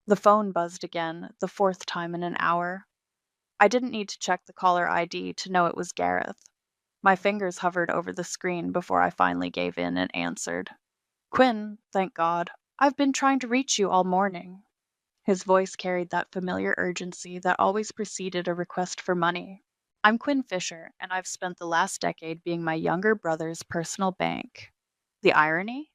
The phone buzzed again, the fourth time in an hour. I didn't need to check the caller ID to know it was Gareth. My fingers hovered over the screen before I finally gave in and answered. Quinn, thank God. I've been trying to reach you all morning. His voice carried that familiar urgency that always preceded a request for money. I'm Quinn Fisher, and I've spent the last decade being my younger brother's personal bank. The irony?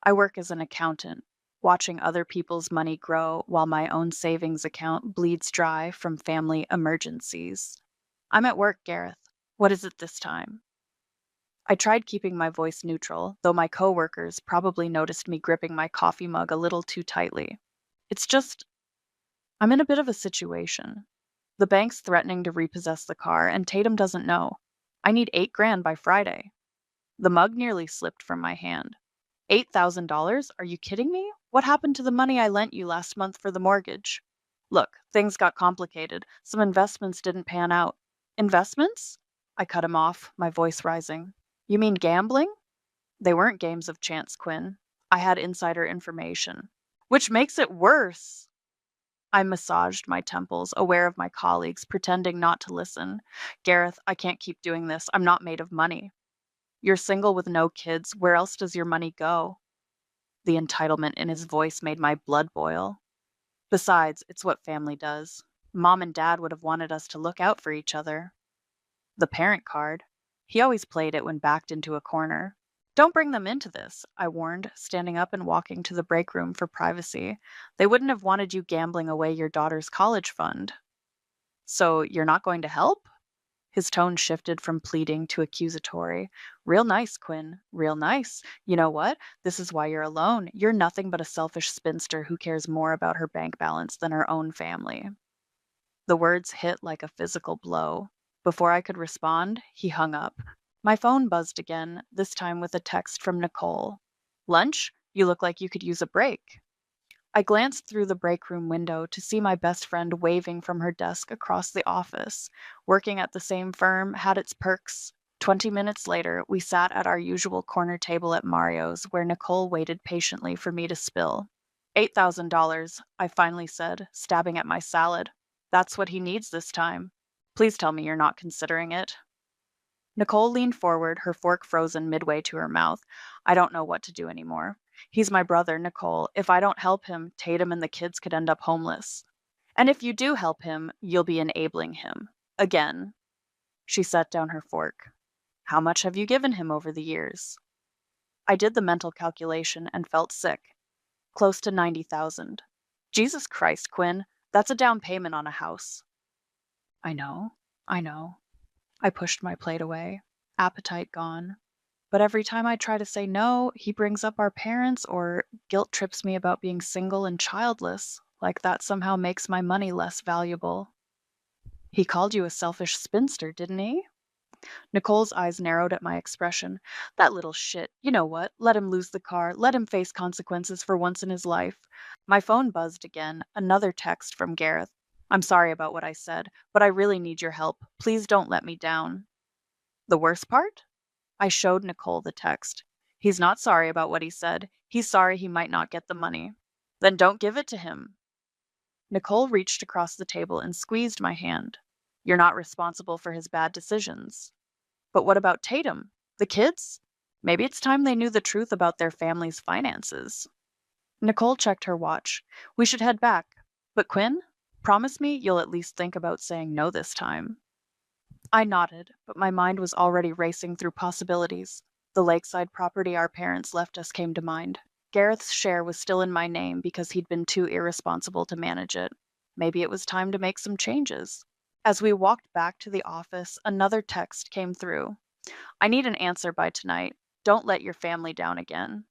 I work as an accountant, watching other people's money grow while my own savings account bleeds dry from family emergencies. I'm at work, Gareth. What is it this time? I tried keeping my voice neutral, though my coworkers probably noticed me gripping my coffee mug a little too tightly. It's just, I'm in a bit of a situation. The bank's threatening to repossess the car, and Tatum doesn't know. I need 8 grand by Friday. The mug nearly slipped from my hand. $8,000? Are you kidding me? What happened to the money I lent you last month for the mortgage? Look, things got complicated. Some investments didn't pan out. Investments? I cut him off, my voice rising. You mean gambling? They weren't games of chance, Quinn. I had insider information. Which makes it worse. I massaged my temples, aware of my colleagues, pretending not to listen. Gareth, I can't keep doing this. I'm not made of money. You're single with no kids. Where else does your money go? The entitlement in his voice made my blood boil. Besides, it's what family does. Mom and Dad would have wanted us to look out for each other. The parent card. He always played it when backed into a corner. Don't bring them into this, I warned, standing up and walking to the break room for privacy. They wouldn't have wanted you gambling away your daughter's college fund. So you're not going to help? His tone shifted from pleading to accusatory. Real nice, Quinn. Real nice. You know what? This is why you're alone. You're nothing but a selfish spinster who cares more about her bank balance than her own family. The words hit like a physical blow. Before I could respond, he hung up. My phone buzzed again, this time with a text from Nicole. Lunch? You look like you could use a break. I glanced through the break room window to see my best friend waving from her desk across the office. Working at the same firm had its perks. 20 minutes later, we sat at our usual corner table at Mario's, where Nicole waited patiently for me to spill. $8,000, I finally said, stabbing at my salad. That's what he needs this time. Please tell me you're not considering it. Nicole leaned forward, her fork frozen midway to her mouth. I don't know what to do anymore. He's my brother, Nicole. If I don't help him, Tatum and the kids could end up homeless. And if you do help him, you'll be enabling him. Again. She set down her fork. How much have you given him over the years? I did the mental calculation and felt sick. Close to 90,000. Jesus Christ, Quinn. That's a down payment on a house. I know. I know. I pushed my plate away, appetite gone. But every time I try to say no, he brings up our parents or guilt trips me about being single and childless, like that somehow makes my money less valuable. He called you a selfish spinster, didn't he? Nicole's eyes narrowed at my expression. That little shit. You know what? Let him lose the car. Let him face consequences for once in his life. My phone buzzed again. Another text from Gareth. I'm sorry about what I said, but I really need your help. Please don't let me down. The worst part? I showed Nicole the text. He's not sorry about what he said. He's sorry he might not get the money. Then don't give it to him. Nicole reached across the table and squeezed my hand. You're not responsible for his bad decisions. But what about Tatum? The kids? Maybe it's time they knew the truth about their family's finances. Nicole checked her watch. We should head back. But Quinn, promise me you'll at least think about saying no this time. I nodded, but my mind was already racing through possibilities. The lakeside property our parents left us came to mind. Gareth's share was still in my name because he'd been too irresponsible to manage it. Maybe it was time to make some changes. As we walked back to the office, another text came through. I need an answer by tonight. Don't let your family down again.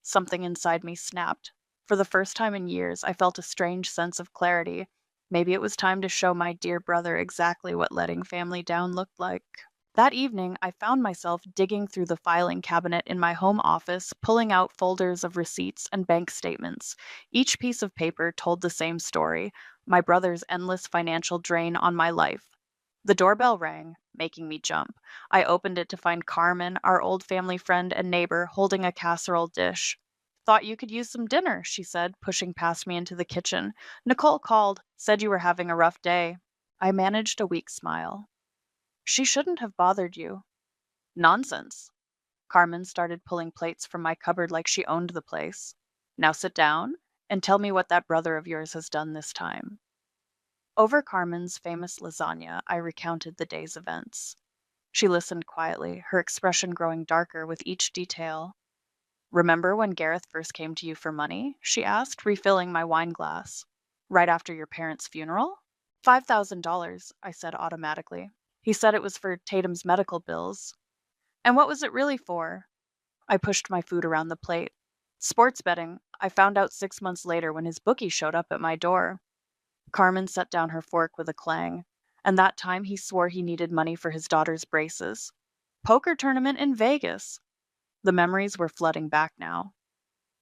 Something inside me snapped. For the first time in years, I felt a strange sense of clarity. Maybe it was time to show my dear brother exactly what letting family down looked like. That evening, I found myself digging through the filing cabinet in my home office, pulling out folders of receipts and bank statements. Each piece of paper told the same story, my brother's endless financial drain on my life. The doorbell rang, making me jump. I opened it to find Carmen, our old family friend and neighbor, holding a casserole dish. Thought you could use some dinner, she said, pushing past me into the kitchen. Nicole called, said you were having a rough day. I managed a weak smile. She shouldn't have bothered you. Nonsense. Carmen started pulling plates from my cupboard like she owned the place. Now sit down and tell me what that brother of yours has done this time. Over Carmen's famous lasagna, I recounted the day's events. She listened quietly, her expression growing darker with each detail. Remember when Gareth first came to you for money? She asked, refilling my wine glass. Right after your parents' funeral? $5,000, I said automatically. He said it was for Tatum's medical bills. And what was it really for? I pushed my food around the plate. Sports betting, I found out 6 months later when his bookie showed up at my door. Carmen set down her fork with a clang. And that time he swore he needed money for his daughter's braces. Poker tournament in Vegas. The memories were flooding back now.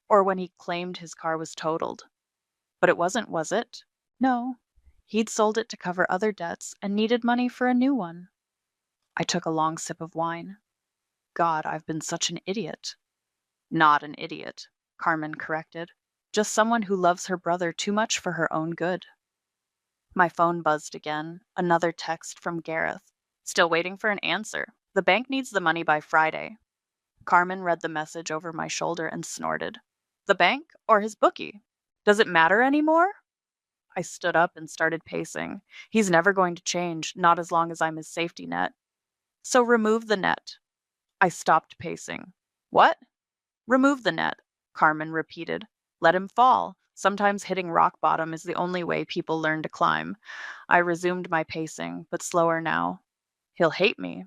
Or when he claimed his car was totaled. But it wasn't, was it? No. He'd sold it to cover other debts and needed money for a new one. I took a long sip of wine. God, I've been such an idiot. Not an idiot, Carmen corrected. Just someone who loves her brother too much for her own good. My phone buzzed again. Another text from Gareth. Still waiting for an answer. The bank needs the money by Friday. Carmen read the message over my shoulder and snorted. The bank or his bookie? Does it matter anymore? I stood up and started pacing. He's never going to change, not as long as I'm his safety net. So remove the net. I stopped pacing. What? Remove the net, Carmen repeated. Let him fall. Sometimes hitting rock bottom is the only way people learn to climb. I resumed my pacing, but slower now. He'll hate me.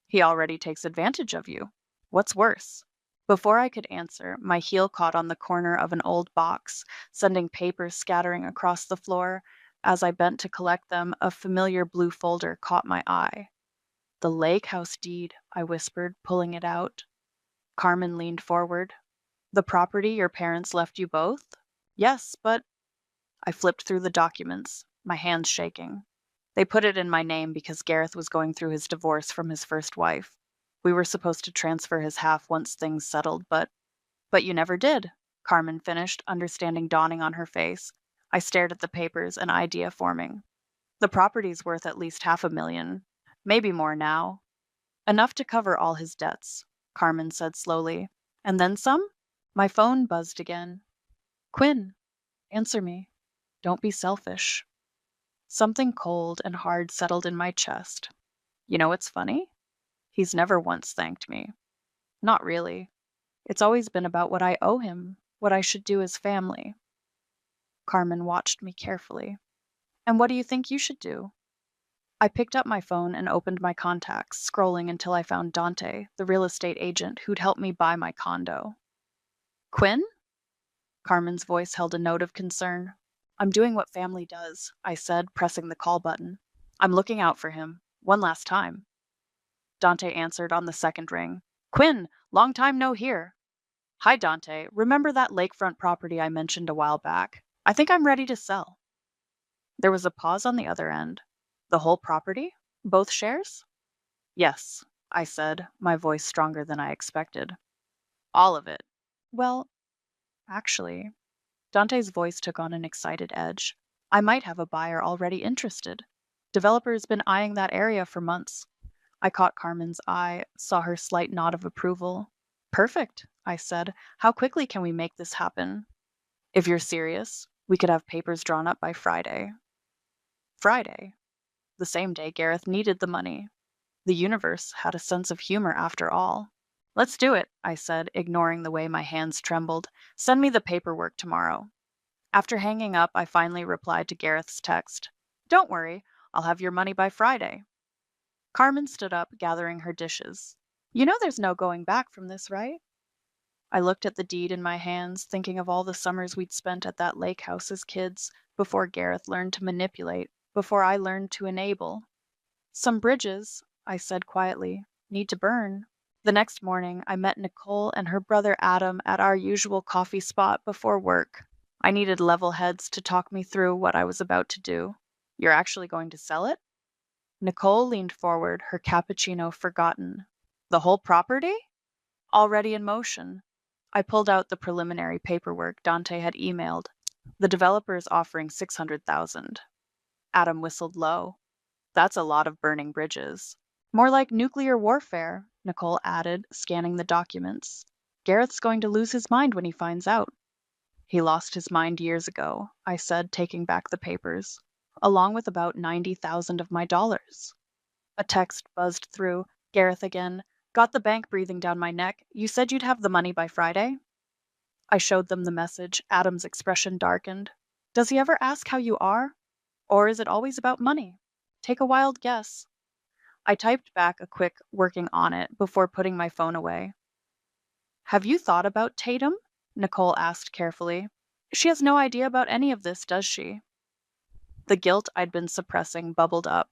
He already takes advantage of you. What's worse? Before I could answer, my heel caught on the corner of an old box, sending papers scattering across the floor. As I bent to collect them, a familiar blue folder caught my eye. The lake house deed, I whispered, pulling it out. Carmen leaned forward. The property your parents left you both? Yes, but I flipped through the documents, my hands shaking. They put it in my name because Gareth was going through his divorce from his first wife. We were supposed to transfer his half once things settled, but you never did, Carmen finished, understanding dawning on her face. I stared at the papers, an idea forming. The property's worth at least $500,000, maybe more now. Enough to cover all his debts, Carmen said slowly. And then some? My phone buzzed again. Quinn, answer me. Don't be selfish. Something cold and hard settled in my chest. You know what's funny? He's never once thanked me. Not really. It's always been about what I owe him, what I should do as family. Carmen watched me carefully. And what do you think you should do? I picked up my phone and opened my contacts, scrolling until I found Dante, the real estate agent who'd helped me buy my condo. Quinn? Carmen's voice held a note of concern. I'm doing what family does, I said, pressing the call button. I'm looking out for him. One last time. Dante answered on the second ring. Quinn, long time no hear. Hi, Dante. Remember that lakefront property I mentioned a while back? I think I'm ready to sell. There was a pause on the other end. The whole property? Both shares? Yes, I said, my voice stronger than I expected. All of it. Well, actually, Dante's voice took on an excited edge. I might have a buyer already interested. Developer's been eyeing that area for months. I caught Carmen's eye, saw her slight nod of approval. Perfect, I said. How quickly can we make this happen? If you're serious, we could have papers drawn up by Friday. Friday? The same day Gareth needed the money. The universe had a sense of humor after all. Let's do it, I said, ignoring the way my hands trembled. Send me the paperwork tomorrow. After hanging up, I finally replied to Gareth's text. Don't worry, I'll have your money by Friday. Carmen stood up, gathering her dishes. You know there's no going back from this, right? I looked at the deed in my hands, thinking of all the summers we'd spent at that lake house as kids, before Gareth learned to manipulate, before I learned to enable. Some bridges, I said quietly, need to burn. The next morning, I met Nicole and her brother Adam at our usual coffee spot before work. I needed level heads to talk me through what I was about to do. You're actually going to sell it? Nicole leaned forward, her cappuccino forgotten. The whole property? Already in motion. I pulled out the preliminary paperwork Dante had emailed. The developer is offering 600,000. Adam whistled low. That's a lot of burning bridges. More like nuclear warfare, Nicole added, scanning the documents. Gareth's going to lose his mind when he finds out. He lost his mind years ago, I said, taking back the papers, along with about 90,000 of my dollars. A text buzzed through. Gareth again. Got the bank breathing down my neck. You said you'd have the money by Friday? I showed them the message. Adam's expression darkened. Does he ever ask how you are? Or is it always about money? Take a wild guess. I typed back a quick working on it before putting my phone away. Have you thought about Tatum? Nicole asked carefully. She has no idea about any of this, does she? The guilt I'd been suppressing bubbled up.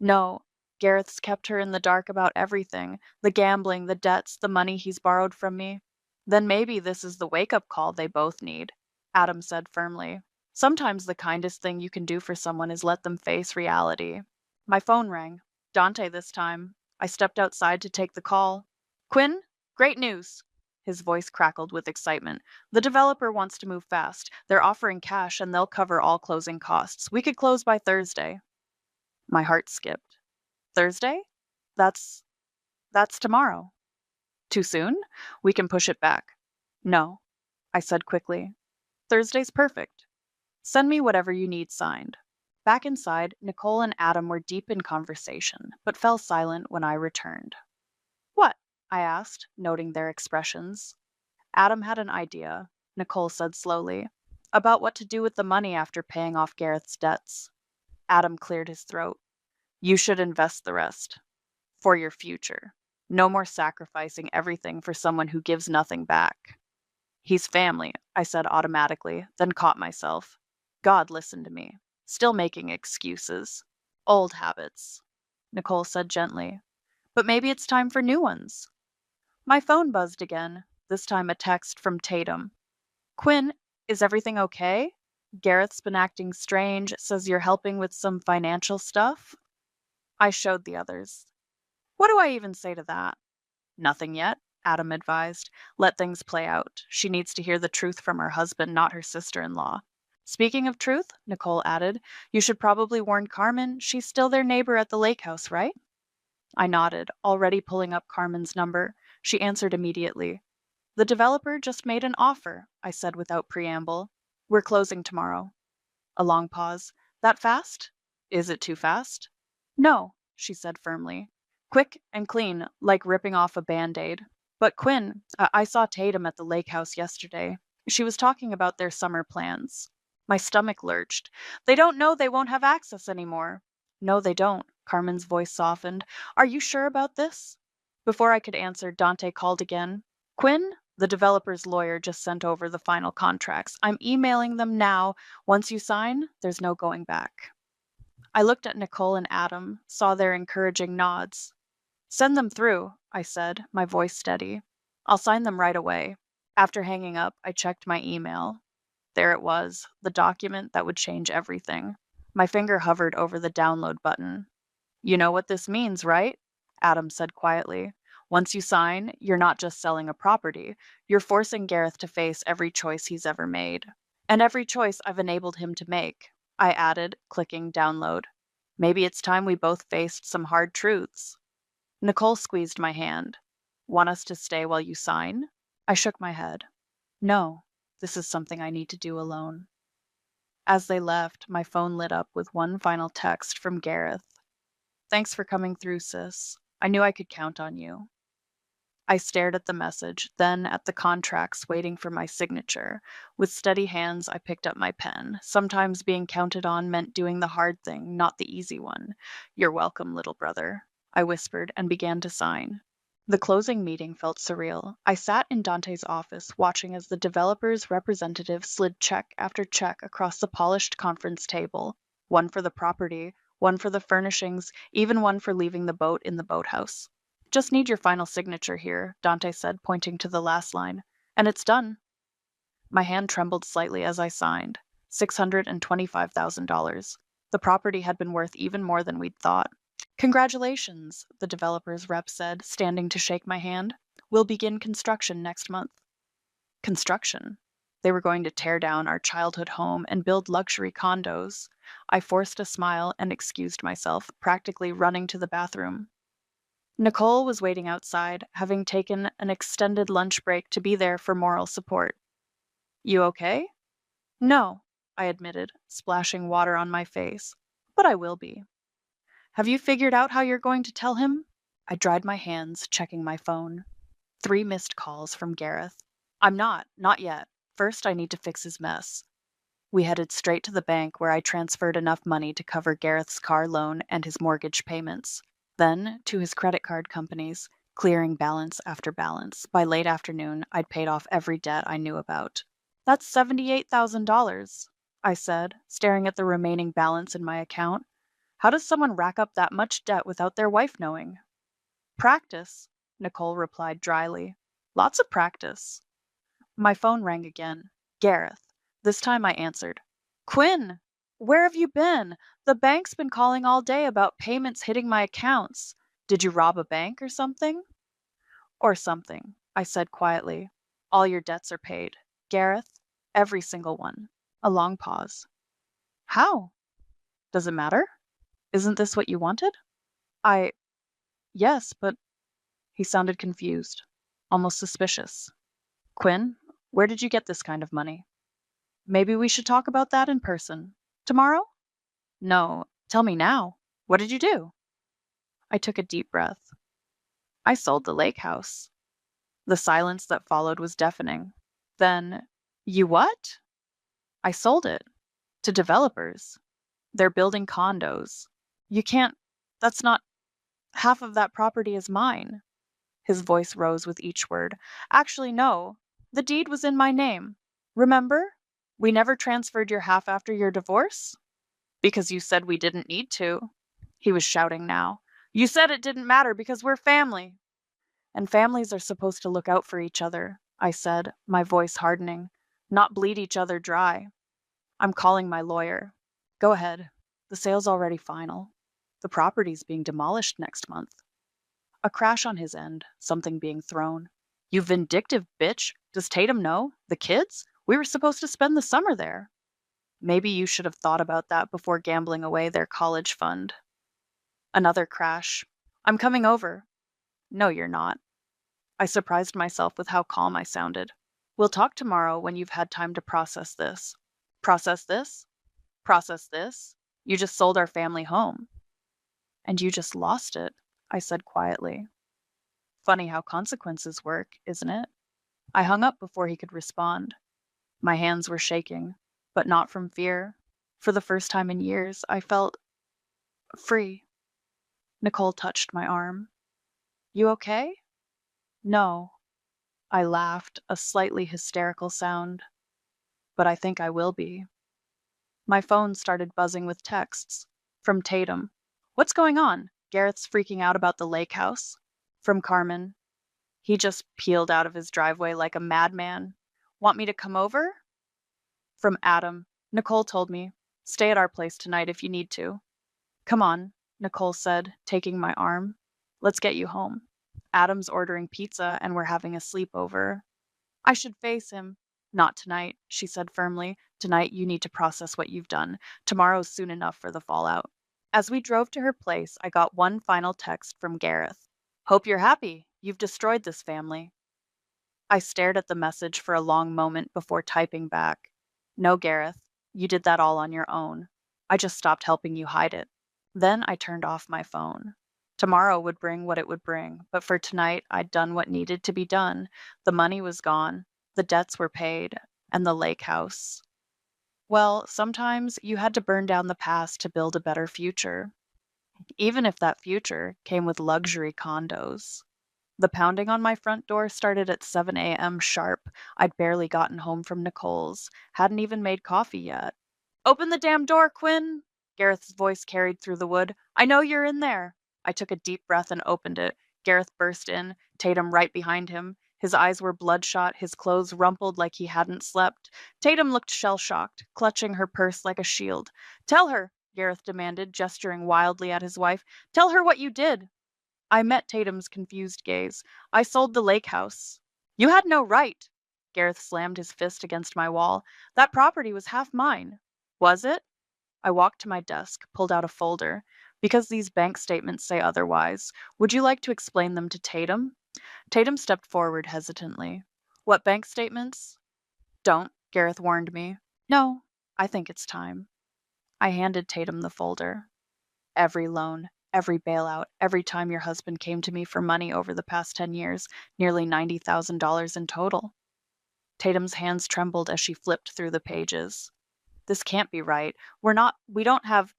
No, Gareth's kept her in the dark about everything, the gambling, the debts, the money he's borrowed from me. Then maybe this is the wake-up call they both need, Adam said firmly. Sometimes the kindest thing you can do for someone is let them face reality. My phone rang. Dante this time. I stepped outside to take the call. Quinn, great news. His voice crackled with excitement. The developer wants to move fast. They're offering cash and they'll cover all closing costs. We could close by Thursday. My heart skipped. Thursday? That's tomorrow. Too soon? We can push it back. No, I said quickly. Thursday's perfect. Send me whatever you need signed. Back inside, Nicole and Adam were deep in conversation, but fell silent when I returned. What? I asked, noting their expressions. Adam had an idea, Nicole said slowly, about what to do with the money after paying off Gareth's debts. Adam cleared his throat. You should invest the rest. For your future. No more sacrificing everything for someone who gives nothing back. He's family, I said automatically, then caught myself. God listened to me. Still making excuses. Old habits, Nicole said gently. But maybe it's time for new ones. My phone buzzed again, this time a text from Tatum. Quinn, is everything okay? Gareth's been acting strange, says you're helping with some financial stuff. I showed the others. What do I even say to that? Nothing yet, Adam advised. Let things play out. She needs to hear the truth from her husband, not her sister-in-law. Speaking of truth, Nicole added, you should probably warn Carmen. She's still their neighbor at the lake house, right? I nodded, already pulling up Carmen's number. She answered immediately. The developer just made an offer, I said without preamble. We're closing tomorrow. A long pause. That fast? Is it too fast? No, she said firmly. Quick and clean, like ripping off a Band-Aid. But Quinn, I saw Tatum at the lake house yesterday. She was talking about their summer plans. My stomach lurched. They don't know they won't have access anymore. No, they don't. Carmen's voice softened. Are you sure about this? Before I could answer, Dante called again. Quinn, the developer's lawyer just sent over the final contracts. I'm emailing them now. Once you sign, there's no going back. I looked at Nicole and Adam, saw their encouraging nods. Send them through, I said, my voice steady. I'll sign them right away. After hanging up, I checked my email. There it was, the document that would change everything. My finger hovered over the download button. You know what this means, right? Adam said quietly. Once you sign, you're not just selling a property. You're forcing Gareth to face every choice he's ever made. And every choice I've enabled him to make, I added, clicking download. Maybe it's time we both faced some hard truths. Nicole squeezed my hand. Want us to stay while you sign? I shook my head. No, this is something I need to do alone. As they left, my phone lit up with one final text from Gareth. Thanks for coming through, sis. I knew I could count on you. I stared at the message, then at the contracts waiting for my signature. With steady hands, I picked up my pen. Sometimes being counted on meant doing the hard thing, not the easy one. You're welcome, little brother, I whispered and began to sign. The closing meeting felt surreal. I sat in Dante's office, watching as the developer's representative slid check after check across the polished conference table. One for the property, one for the furnishings, even one for leaving the boat in the boathouse. Just need your final signature here, Dante said, pointing to the last line. And it's done. My hand trembled slightly as I signed. $625,000. The property had been worth even more than we'd thought. Congratulations, the developer's rep said, standing to shake my hand. We'll begin construction next month. Construction. They were going to tear down our childhood home and build luxury condos. I forced a smile and excused myself, practically running to the bathroom. Nicole was waiting outside, having taken an extended lunch break to be there for moral support. You okay? No, I admitted, splashing water on my face. But I will be. Have you figured out how you're going to tell him? I dried my hands, checking my phone. 3 missed calls from Gareth. I'm not yet. First, I need to fix his mess. We headed straight to the bank where I transferred enough money to cover Gareth's car loan and his mortgage payments. Then, to his credit card companies, clearing balance after balance. By late afternoon, I'd paid off every debt I knew about. That's $78,000, I said, staring at the remaining balance in my account. How does someone rack up that much debt without their wife knowing? Practice, Nicole replied dryly. Lots of practice. My phone rang again. Gareth. This time I answered. Quinn! Where have you been? The bank's been calling all day about payments hitting my accounts. Did you rob a bank or something? Or something, I said quietly. All your debts are paid. Gareth, every single one. A long pause. How? Does it matter? Isn't this what you wanted? I. Yes, but. He sounded confused, almost suspicious. Quinn, where did you get this kind of money? Maybe we should talk about that in person. Tomorrow? No, tell me now. What did you do? I took a deep breath. I sold the lake house. The silence that followed was deafening. Then, you what? I sold it. To developers. They're building condos. You can't. That's not. Half of that property is mine. His voice rose with each word. Actually, no. The deed was in my name. Remember? We never transferred your half after your divorce? Because you said we didn't need to. He was shouting now. You said it didn't matter because we're family. And families are supposed to look out for each other, I said, my voice hardening, not bleed each other dry. I'm calling my lawyer. Go ahead. The sale's already final. The property's being demolished next month. A crash on his end, something being thrown. You vindictive bitch. Does Tatum know? The kids? We were supposed to spend the summer there. Maybe you should have thought about that before gambling away their college fund. Another crash. I'm coming over. No, you're not. I surprised myself with how calm I sounded. We'll talk tomorrow when you've had time to process this. Process this? Process this? You just sold our family home. And you just lost it, I said quietly. Funny how consequences work, isn't it? I hung up before he could respond. My hands were shaking, but not from fear. For the first time in years, I felt free. Nicole touched my arm. You okay? No. I laughed, a slightly hysterical sound. But I think I will be. My phone started buzzing with texts. From Tatum. What's going on? Gareth's freaking out about the lake house. From Carmen. He just peeled out of his driveway like a madman. Want me to come over? From Adam. Nicole told me. Stay at our place tonight if you need to. Come on, Nicole said, taking my arm. Let's get you home. Adam's ordering pizza and we're having a sleepover. I should face him. Not tonight, she said firmly. Tonight you need to process what you've done. Tomorrow's soon enough for the fallout. As we drove to her place, I got one final text from Gareth. Hope you're happy. You've destroyed this family. I stared at the message for a long moment before typing back. No, Gareth, you did that all on your own. I just stopped helping you hide it. Then I turned off my phone. Tomorrow would bring what it would bring, but for tonight I'd done what needed to be done. The money was gone, the debts were paid, and the lake house. Well, sometimes you had to burn down the past to build a better future, even if that future came with luxury condos. The pounding on my front door started at 7 a.m. sharp. I'd barely gotten home from Nicole's, hadn't even made coffee yet. Open the damn door, Quinn! Gareth's voice carried through the wood. I know you're in there. I took a deep breath and opened it. Gareth burst in, Tatum right behind him. His eyes were bloodshot, his clothes rumpled like he hadn't slept. Tatum looked shell-shocked, clutching her purse like a shield. Tell her, Gareth demanded, gesturing wildly at his wife. Tell her what you did. I met Tatum's confused gaze. I sold the lake house. You had no right. Gareth slammed his fist against my wall. That property was half mine. Was it? I walked to my desk, pulled out a folder. Because these bank statements say otherwise, would you like to explain them to Tatum? Tatum stepped forward hesitantly. What bank statements? Don't, Gareth warned me. No, I think it's time. I handed Tatum the folder. Every loan, every bailout, every time your husband came to me for money over the past 10 years, nearly $90,000 in total. Tatum's hands trembled as she flipped through the pages. This can't be right. We don't have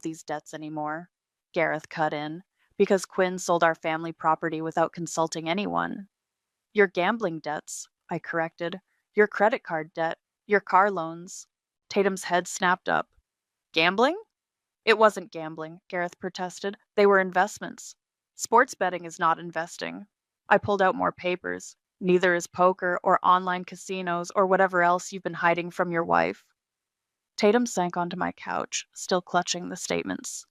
these debts anymore, Gareth cut in, because Quinn sold our family property without consulting anyone. Your gambling debts, I corrected. Your credit card debt, your car loans. Tatum's head snapped up. Gambling? It wasn't gambling, Gareth protested. They were investments. Sports betting is not investing. I pulled out more papers. Neither is poker or online casinos or whatever else you've been hiding from your wife. Tatum sank onto my couch, still clutching the statements.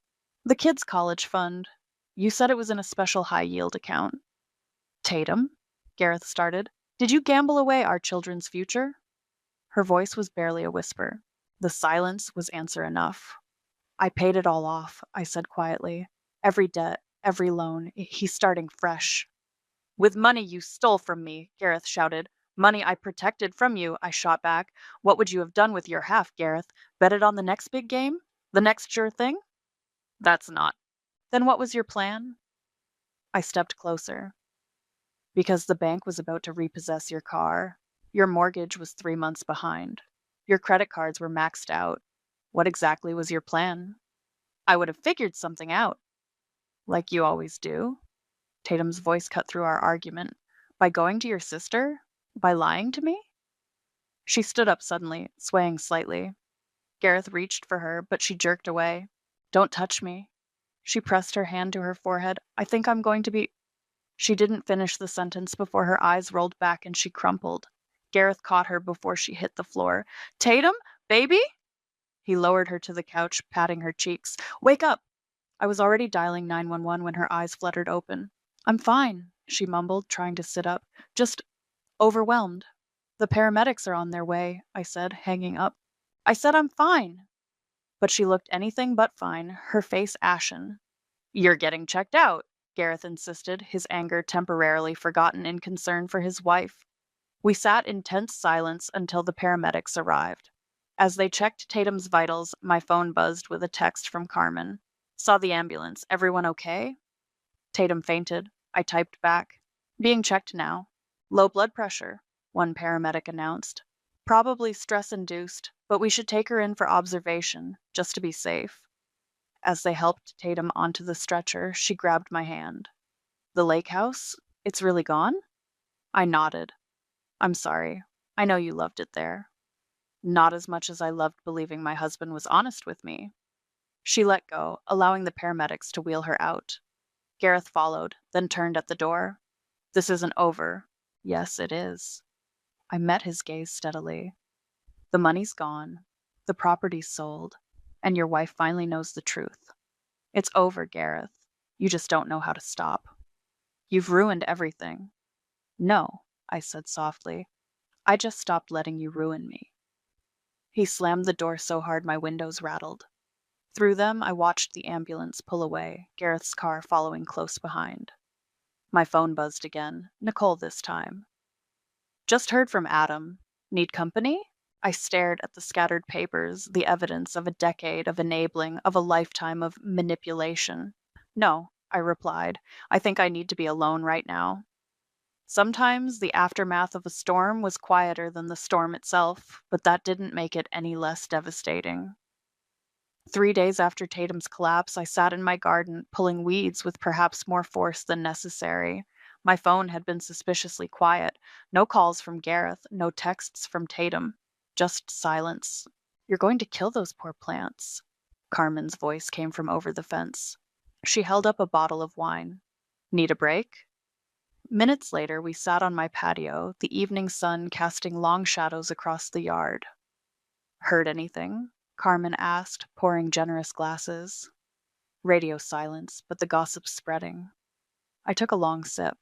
The kids' college fund. You said it was in a special high yield account. Tatum? Gareth started. Did you gamble away our children's future? Her voice was barely a whisper. The silence was answer enough. I paid it all off, I said quietly. Every debt, every loan. He's starting fresh. With money you stole from me, Gareth shouted. Money I protected from you, I shot back. What would you have done with your half, Gareth? Bet it on the next big game? The next sure thing? That's not. Then what was your plan? I stepped closer. Because the bank was about to repossess your car. Your mortgage was 3 months behind. Your credit cards were maxed out. What exactly was your plan? I would have figured something out. Like you always do. Tatum's voice cut through our argument. By going to your sister? By lying to me? She stood up suddenly, swaying slightly. Gareth reached for her, but she jerked away. Don't touch me. She pressed her hand to her forehead. I think I'm going to be. She didn't finish the sentence before her eyes rolled back and she crumpled. Gareth caught her before she hit the floor. Tatum? Baby? He lowered her to the couch, patting her cheeks. Wake up! I was already dialing 911 when her eyes fluttered open. I'm fine, she mumbled, trying to sit up. Just overwhelmed. The paramedics are on their way, I said, hanging up. I said I'm fine. But she looked anything but fine, her face ashen. You're getting checked out, Gareth insisted, his anger temporarily forgotten in concern for his wife. We sat in tense silence until the paramedics arrived. As they checked Tatum's vitals, my phone buzzed with a text from Carmen. Saw the ambulance. Everyone okay? Tatum fainted. I typed back. Being checked now. Low blood pressure, one paramedic announced. Probably stress-induced, but we should take her in for observation, just to be safe. As they helped Tatum onto the stretcher, she grabbed my hand. The lake house? It's really gone? I nodded. I'm sorry. I know you loved it there. Not as much as I loved believing my husband was honest with me. She let go, allowing the paramedics to wheel her out. Gareth followed, then turned at the door. This isn't over. Yes, it is. I met his gaze steadily. The money's gone. The property's sold. And your wife finally knows the truth. It's over, Gareth. You just don't know how to stop. You've ruined everything. No, I said softly. I just stopped letting you ruin me. He slammed the door so hard my windows rattled. Through them, I watched the ambulance pull away, Gareth's car following close behind. My phone buzzed again, Nicole this time. Just heard from Adam. Need company? I stared at the scattered papers, the evidence of a decade of enabling, of a lifetime of manipulation. No, I replied. I think I need to be alone right now. Sometimes the aftermath of a storm was quieter than the storm itself, but that didn't make it any less devastating. 3 days after Tatum's collapse, I sat in my garden, pulling weeds with perhaps more force than necessary. My phone had been suspiciously quiet. No calls from Gareth, no texts from Tatum. Just silence. You're going to kill those poor plants. Carmen's voice came from over the fence. She held up a bottle of wine. Need a break? Minutes later, we sat on my patio, the evening sun casting long shadows across the yard. Heard anything? Carmen asked, pouring generous glasses. Radio silence, but the gossip spreading. I took a long sip.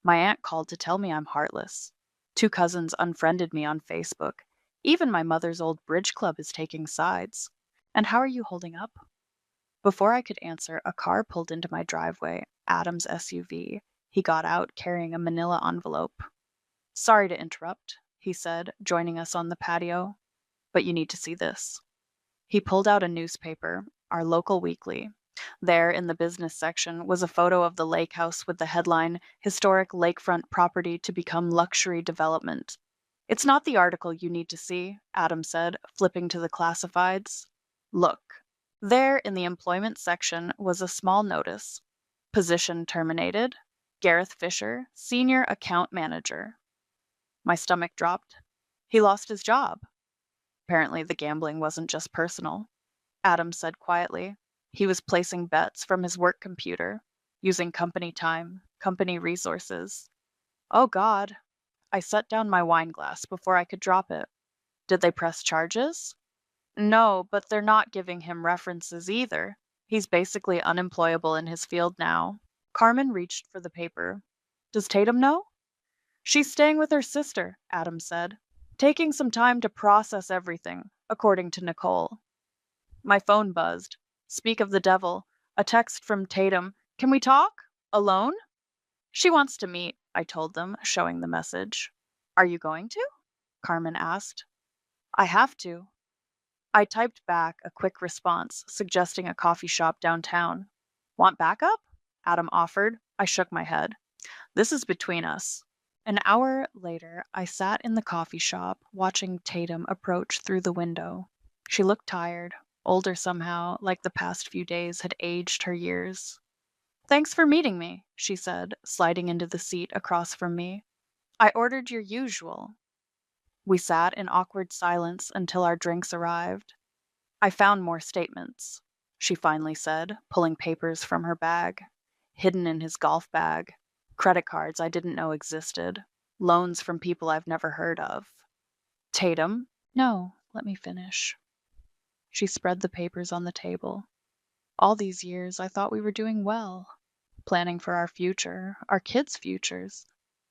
My aunt called to tell me I'm heartless. Two cousins unfriended me on Facebook. Even my mother's old bridge club is taking sides. And how are you holding up? Before I could answer, a car pulled into my driveway, Adam's SUV. He got out carrying a manila envelope. Sorry to interrupt, he said, joining us on the patio, but you need to see this. He pulled out a newspaper, our local weekly. There, in the business section, was a photo of the lake house with the headline, Historic Lakefront Property to Become Luxury Development. It's not the article you need to see, Adam said, flipping to the classifieds. Look. There, in the employment section, was a small notice. Position terminated. Gareth Fisher, Senior Account Manager. My stomach dropped. He lost his job. Apparently, the gambling wasn't just personal. Adam said quietly. He was placing bets from his work computer, using company time, company resources. Oh, God. I set down my wine glass before I could drop it. Did they press charges? No, but they're not giving him references either. He's basically unemployable in his field now. Carmen reached for the paper. Does Tatum know? She's staying with her sister, Adam said, taking some time to process everything, according to Nicole. My phone buzzed. Speak of the devil. A text from Tatum. Can we talk? Alone? She wants to meet, I told them, showing the message. Are you going to? Carmen asked. I have to. I typed back a quick response, suggesting a coffee shop downtown. Want backup? Adam offered. I shook my head. This is between us. An hour later, I sat in the coffee shop, watching Tatum approach through the window. She looked tired, older somehow, like the past few days had aged her years. Thanks for meeting me, she said, sliding into the seat across from me. I ordered your usual. We sat in awkward silence until our drinks arrived. I found more statements, she finally said, pulling papers from her bag. Hidden in his golf bag. Credit cards I didn't know existed. Loans from people I've never heard of. Tatum? No, let me finish. She spread the papers on the table. All these years I thought we were doing well, planning for our future, our kids' futures.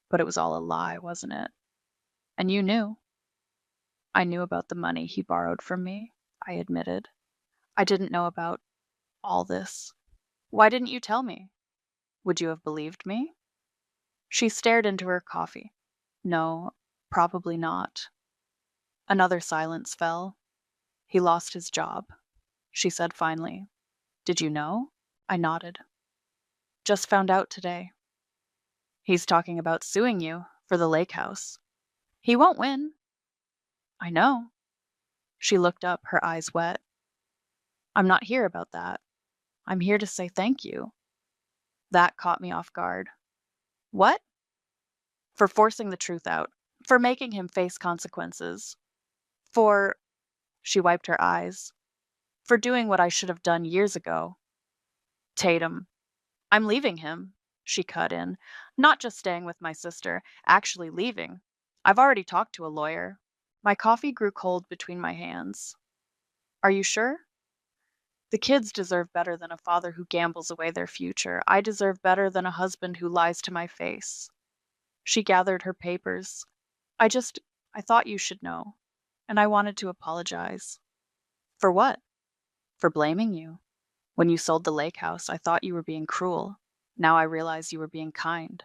But it was all a lie, wasn't it? And you knew. I knew about the money he borrowed from me, I admitted. I didn't know about all this. Why didn't you tell me? Would you have believed me? She stared into her coffee. No, probably not. Another silence fell. He lost his job, she said finally. Did you know? I nodded. Just found out today. He's talking about suing you for the lake house. He won't win. I know. She looked up, her eyes wet. I'm not here about that. I'm here to say thank you. That caught me off guard. What? For forcing the truth out. For making him face consequences. For, she wiped her eyes. For doing what I should have done years ago. Tatum. I'm leaving him, she cut in. Not just staying with my sister, actually leaving. I've already talked to a lawyer. My coffee grew cold between my hands. Are you sure? The kids deserve better than a father who gambles away their future. I deserve better than a husband who lies to my face. She gathered her papers. I thought you should know. And I wanted to apologize. For what? For blaming you. When you sold the lake house, I thought you were being cruel. Now I realize you were being kind.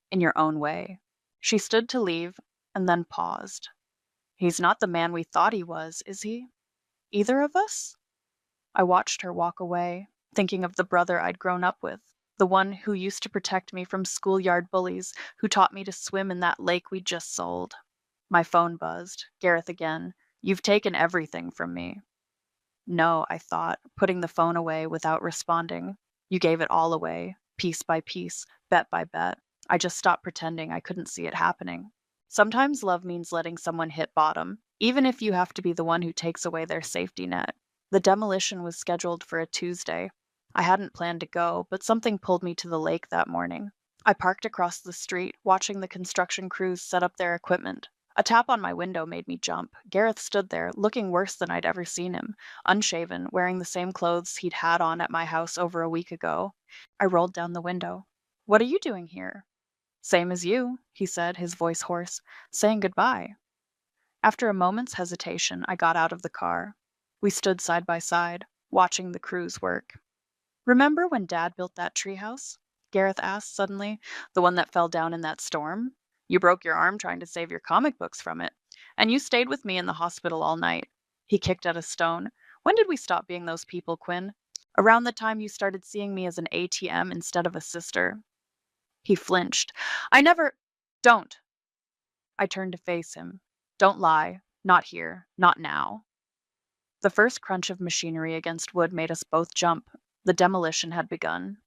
In your own way. She stood to leave, and then paused. He's not the man we thought he was, is he? Either of us? I watched her walk away, thinking of the brother I'd grown up with, the one who used to protect me from schoolyard bullies, who taught me to swim in that lake we'd just sold. My phone buzzed. Gareth again. You've taken everything from me. No, I thought, putting the phone away without responding. You gave it all away, piece by piece, bet by bet. I just stopped pretending I couldn't see it happening. Sometimes love means letting someone hit bottom, even if you have to be the one who takes away their safety net. The demolition was scheduled for a Tuesday. I hadn't planned to go, but something pulled me to the lake that morning. I parked across the street, watching the construction crews set up their equipment. A tap on my window made me jump. Gareth stood there, looking worse than I'd ever seen him, unshaven, wearing the same clothes he'd had on at my house over a week ago. I rolled down the window. What are you doing here? Same as you, he said, his voice hoarse, saying goodbye. After a moment's hesitation, I got out of the car. We stood side by side, watching the crews work. Remember when Dad built that treehouse? Gareth asked suddenly. The one that fell down in that storm? You broke your arm trying to save your comic books from it. And you stayed with me in the hospital all night. He kicked at a stone. When did we stop being those people, Quinn? Around the time you started seeing me as an ATM instead of a sister. He flinched. I never. Don't. I turned to face him. Don't lie. Not here. Not now. The first crunch of machinery against wood made us both jump. The demolition had begun.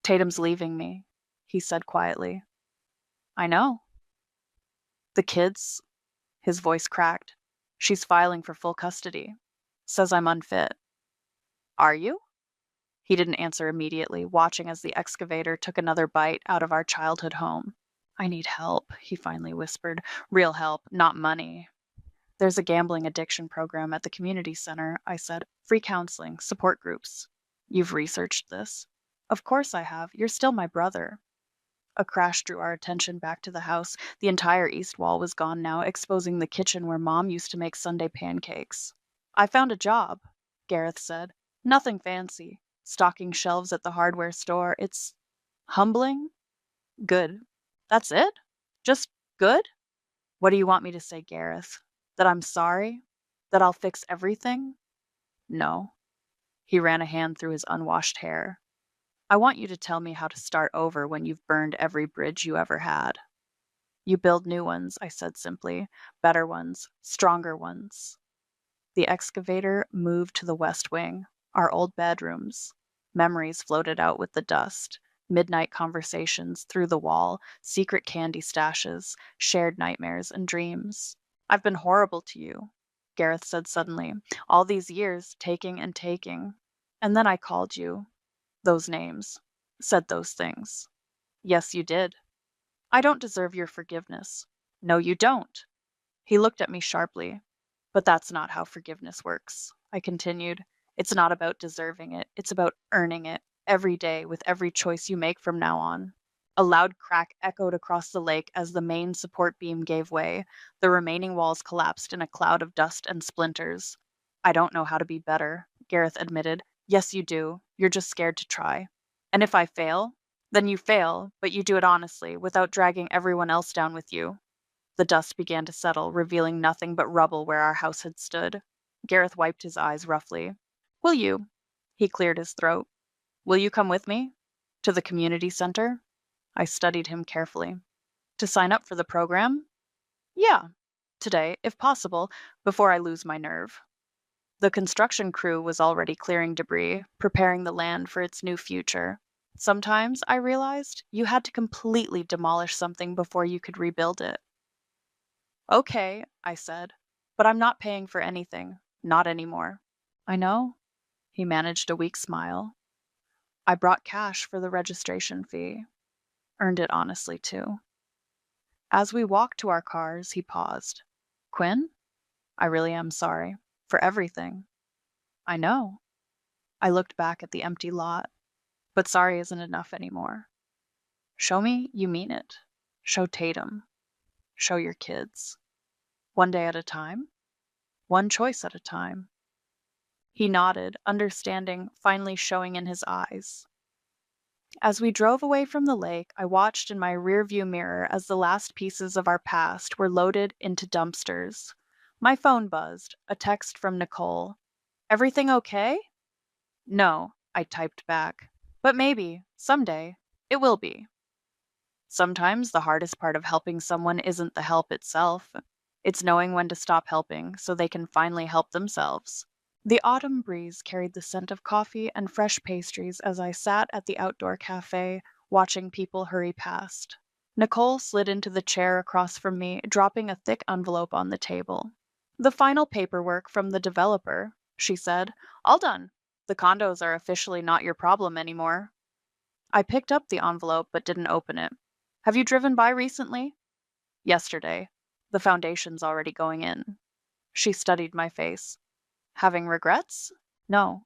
Tatum's leaving me, he said quietly. I know. The kids, his voice cracked. She's filing for full custody. Says I'm unfit. Are you? He didn't answer immediately, watching as the excavator took another bite out of our childhood home. I need help, he finally whispered. Real help, not money. There's a gambling addiction program at the community center, I said. Free counseling, support groups. You've researched this? Of course I have. You're still my brother. A crash drew our attention back to the house. The entire east wall was gone now, exposing the kitchen where Mom used to make Sunday pancakes. I found a job, Gareth said. Nothing fancy. Stocking shelves at the hardware store. It's humbling? Good. That's it? Just good? What do you want me to say, Gareth? That I'm sorry? That I'll fix everything? No. He ran a hand through his unwashed hair. I want you to tell me how to start over when you've burned every bridge you ever had. You build new ones, I said simply. Better ones, stronger ones. The excavator moved to the west wing, our old bedrooms. Memories floated out with the dust. Midnight conversations through the wall, secret candy stashes, shared nightmares and dreams. I've been horrible to you, Gareth said suddenly. All these years, taking and taking. And then I called you. Those names. Said those things. Yes, you did. I don't deserve your forgiveness. No, you don't. He looked at me sharply. But that's not how forgiveness works, I continued. It's not about deserving it. It's about earning it every day with every choice you make from now on. A loud crack echoed across the lake as the main support beam gave way. The remaining walls collapsed in a cloud of dust and splinters. I don't know how to be better, Gareth admitted. Yes, you do. You're just scared to try. And if I fail, then you fail, but you do it honestly, without dragging everyone else down with you. The dust began to settle, revealing nothing but rubble where our house had stood. Gareth wiped his eyes roughly. Will you? He cleared his throat. Will you come with me? To the community center? I studied him carefully. To sign up for the program? Yeah. Today, if possible, before I lose my nerve. The construction crew was already clearing debris, preparing the land for its new future. Sometimes, I realized, you had to completely demolish something before you could rebuild it. Okay, I said, but I'm not paying for anything. Not anymore. I know. He managed a weak smile. I brought cash for the registration fee. Earned it honestly, too. As we walked to our cars, he paused. Quinn? I really am sorry. For everything. I know. I looked back at the empty lot. But sorry isn't enough anymore. Show me you mean it. Show Tatum. Show your kids. One day at a time. One choice at a time. He nodded, understanding finally showing in his eyes. As we drove away from the lake, I watched in my rearview mirror as the last pieces of our past were loaded into dumpsters. My phone buzzed, a text from Nicole. Everything okay? No, I typed back. But maybe, someday, it will be. Sometimes the hardest part of helping someone isn't the help itself. It's knowing when to stop helping so they can finally help themselves. The autumn breeze carried the scent of coffee and fresh pastries as I sat at the outdoor cafe, watching people hurry past. Nicole slid into the chair across from me, dropping a thick envelope on the table. The final paperwork from the developer, she said. All done. The condos are officially not your problem anymore. I picked up the envelope but didn't open it. Have you driven by recently? Yesterday. The foundation's already going in. She studied my face. Having regrets? No.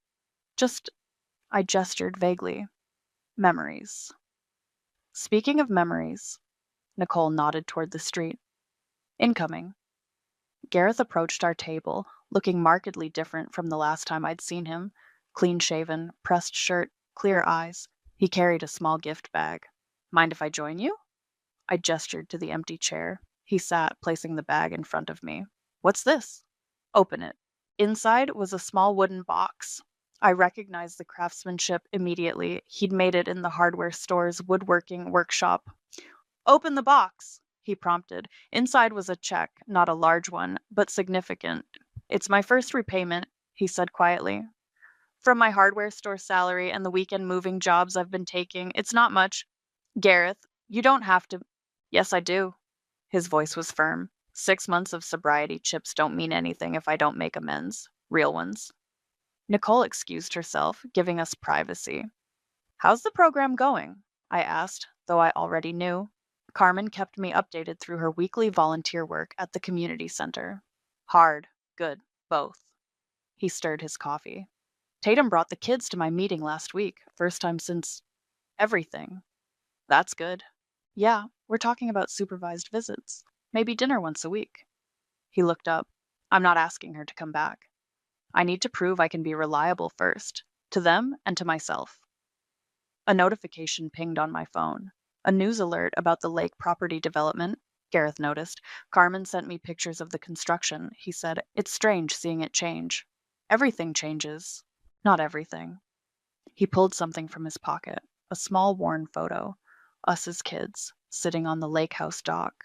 Just, I gestured vaguely. Memories. Speaking of memories, Nicole nodded toward the street. Incoming. Gareth approached our table, looking markedly different from the last time I'd seen him. Clean shaven, pressed shirt, clear eyes. He carried a small gift bag. Mind if I join you? I gestured to the empty chair. He sat, placing the bag in front of me. What's this? Open it. Inside was a small wooden box. I recognized the craftsmanship immediately. He'd made it in the hardware store's woodworking workshop. Open the box, he prompted. Inside was a check, not a large one, but significant. It's my first repayment, he said quietly. From my hardware store salary and the weekend moving jobs I've been taking, it's not much. Gareth, you don't have to. Yes, I do. His voice was firm. 6 months of sobriety chips don't mean anything if I don't make amends. Real ones. Nicole excused herself, giving us privacy. How's the program going? I asked, though I already knew. Carmen kept me updated through her weekly volunteer work at the community center. Hard, good, both. He stirred his coffee. Tatum brought the kids to my meeting last week, first time since everything. That's good. Yeah, we're talking about supervised visits. Maybe dinner once a week. He looked up. I'm not asking her to come back. I need to prove I can be reliable first, to them and to myself. A notification pinged on my phone. A news alert about the lake property development. Gareth noticed. Carmen sent me pictures of the construction. He said, it's strange seeing it change. Everything changes. Not everything. He pulled something from his pocket, a small worn photo. Us as kids, sitting on the lake house dock.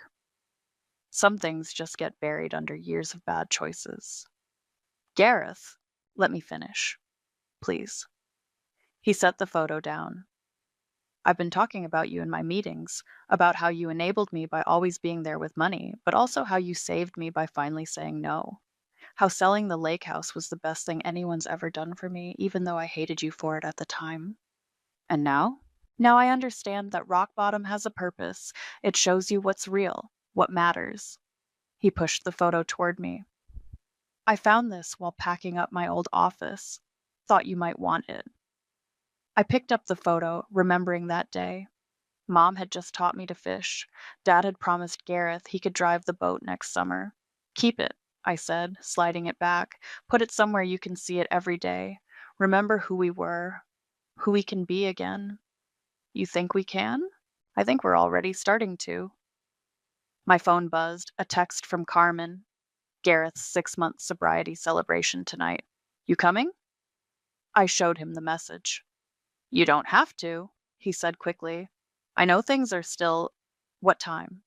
Some things just get buried under years of bad choices. Gareth, let me finish. Please. He set the photo down. I've been talking about you in my meetings, about how you enabled me by always being there with money, but also how you saved me by finally saying no. How selling the lake house was the best thing anyone's ever done for me, even though I hated you for it at the time. And now? Now I understand that rock bottom has a purpose. It shows you what's real, what matters. He pushed the photo toward me. I found this while packing up my old office. Thought you might want it. I picked up the photo, remembering that day. Mom had just taught me to fish. Dad had promised Gareth he could drive the boat next summer. Keep it, I said, sliding it back. Put it somewhere you can see it every day. Remember who we were, who we can be again. You think we can? I think we're already starting to. My phone buzzed, a text from Carmen. Gareth's 6-month sobriety celebration tonight. You coming? I showed him the message. You don't have to, he said quickly. I know things are still. What time?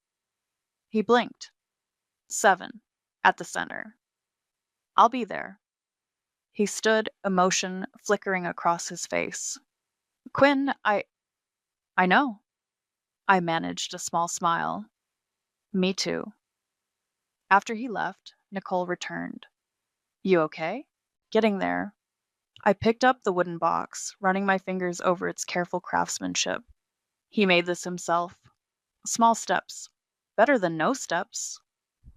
He blinked. 7, at the center. I'll be there. He stood, emotion flickering across his face. Quinn, I know. I managed a small smile. Me too. After he left, Nicole returned. You okay? Getting there. I picked up the wooden box, running my fingers over its careful craftsmanship. He made this himself. Small steps. Better than no steps.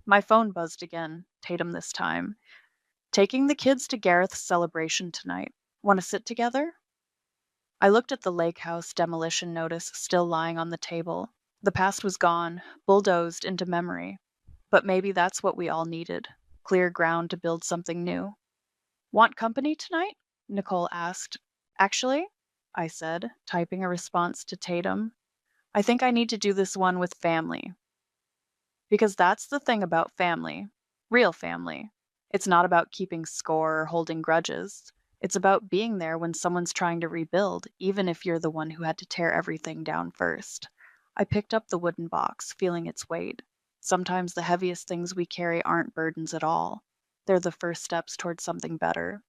My phone buzzed again, Tatum this time. Taking the kids to Gareth's celebration tonight. Want to sit together? I looked at the lake house demolition notice still lying on the table. The past was gone, bulldozed into memory. But maybe that's what we all needed. Clear ground to build something new. Want company tonight? Nicole asked. Actually, I said, typing a response to Tatum. I think I need to do this one with family. Because that's the thing about family. Real family. It's not about keeping score or holding grudges. It's about being there when someone's trying to rebuild, even if you're the one who had to tear everything down first. I picked up the wooden box, feeling its weight. Sometimes the heaviest things we carry aren't burdens at all. They're the first steps towards something better.